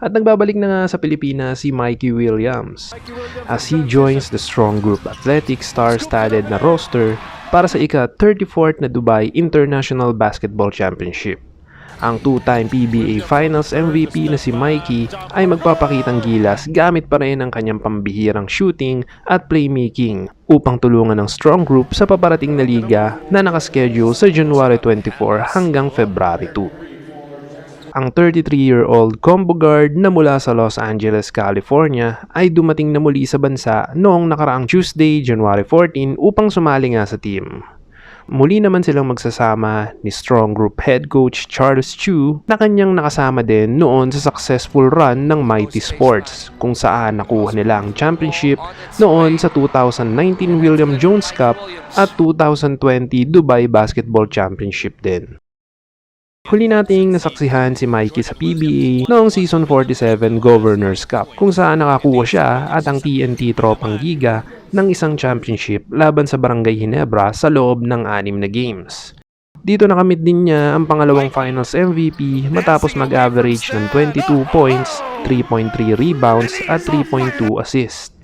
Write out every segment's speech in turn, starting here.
At nagbabalik na nga sa Pilipinas si Mikey Williams as he joins the Strong Group Athletic star-studded na roster para sa ika-34th na Dubai International Basketball Championship. Ang two-time PBA Finals MVP na si Mikey ay magpapakitang gilas gamit pa rin ang kanyang pambihirang shooting at playmaking upang tulungan ng Strong Group sa paparating na liga na nakaschedule sa January 24 hanggang February 2. Ang 33-year-old combo guard na mula sa Los Angeles, California ay dumating na muli sa bansa noong nakaraang Tuesday, January 14 upang sumali nga sa team. Muli naman silang magsasama ni Strong Group head coach Charles Chu na kanyang nakasama din noon sa successful run ng Mighty Sports kung saan nakuha nila ang championship noon sa 2019 William Jones Cup at 2020 Dubai Basketball Championship din. Huli nating nasaksihan si Mikey sa PBA noong Season 47 Governors Cup kung saan nakakuha siya at ang TNT Tropang Giga ng isang championship laban sa Barangay Ginebra sa loob ng 6 na games. Dito nakamit din niya ang pangalawang Finals MVP matapos mag-average ng 22 points, 3.3 rebounds at 3.2 assists.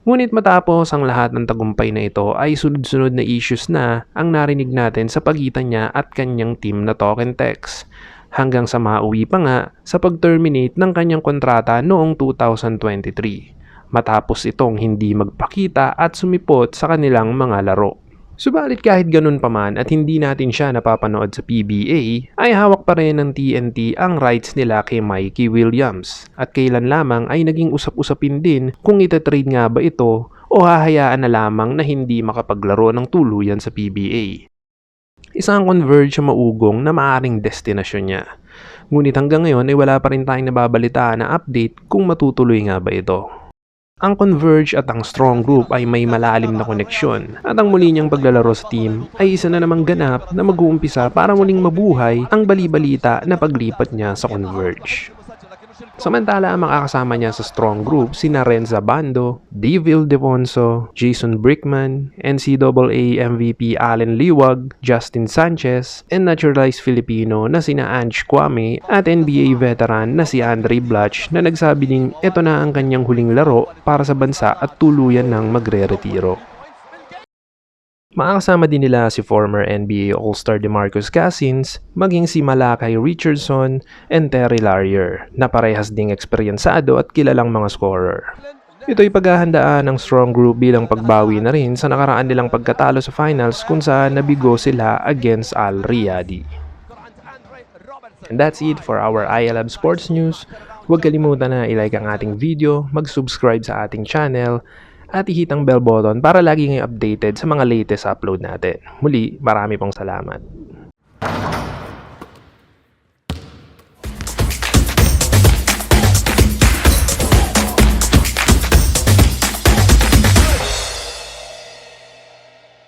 Ngunit matapos ang lahat ng tagumpay na ito ay sunod-sunod na issues na ang narinig natin sa pagitan niya at kanyang team na Talk and Text hanggang sa mauwi pa nga sa pag-terminate ng kanyang kontrata noong 2023 matapos itong hindi magpakita at sumipot sa kanilang mga laro. Subalit kahit ganun pa man at hindi natin siya napapanood sa PBA, ay hawak pa rin ng TNT ang rights nila kay Mikey Williams at kailan lamang ay naging usap-usapin din kung itatrade nga ba ito o hahayaan na lamang na hindi makapaglaro ng tuluyan sa PBA. Isang converge sa maugong na maaring destinasyon niya. Ngunit hanggang ngayon ay wala pa rin tayong nababalitaan na update kung matutuloy nga ba ito. Ang Converge at ang Strong Group ay may malalim na koneksyon at ang muli niyang paglalaro sa team ay isa na namang ganap na mag-uumpisa para muling mabuhay ang bali-balita na paglipat niya sa Converge. Samantala ang makakasama niya sa Strong Group sina Renza Bando, Dave Ildefonso, Jason Brickman, NCAA MVP Allen Liwag, Justin Sanchez, and naturalized Filipino na sina Ange Kwame at NBA veteran na si Andre Blatch na nagsabi ding ito na ang kanyang huling laro para sa bansa at tuluyan ng magre-retiro. Makakasama din nila si former NBA All-Star DeMarcus Cousins, maging si Malachi Richardson and Terry Larrier na parehas ding eksperyensado at kilalang mga scorer. Ito'y paghahandaan ng Strong Group bilang pagbawi na rin sa nakaraan nilang pagkatalo sa finals kung saan nabigo sila against Al Riyadi. And that's it for our iLab Sports News. Huwag kalimutan na i-like ang ating video, mag-subscribe sa ating channel, at i-hit ang bell button para lagi ngayong updated sa mga latest upload natin. Muli, marami pong salamat.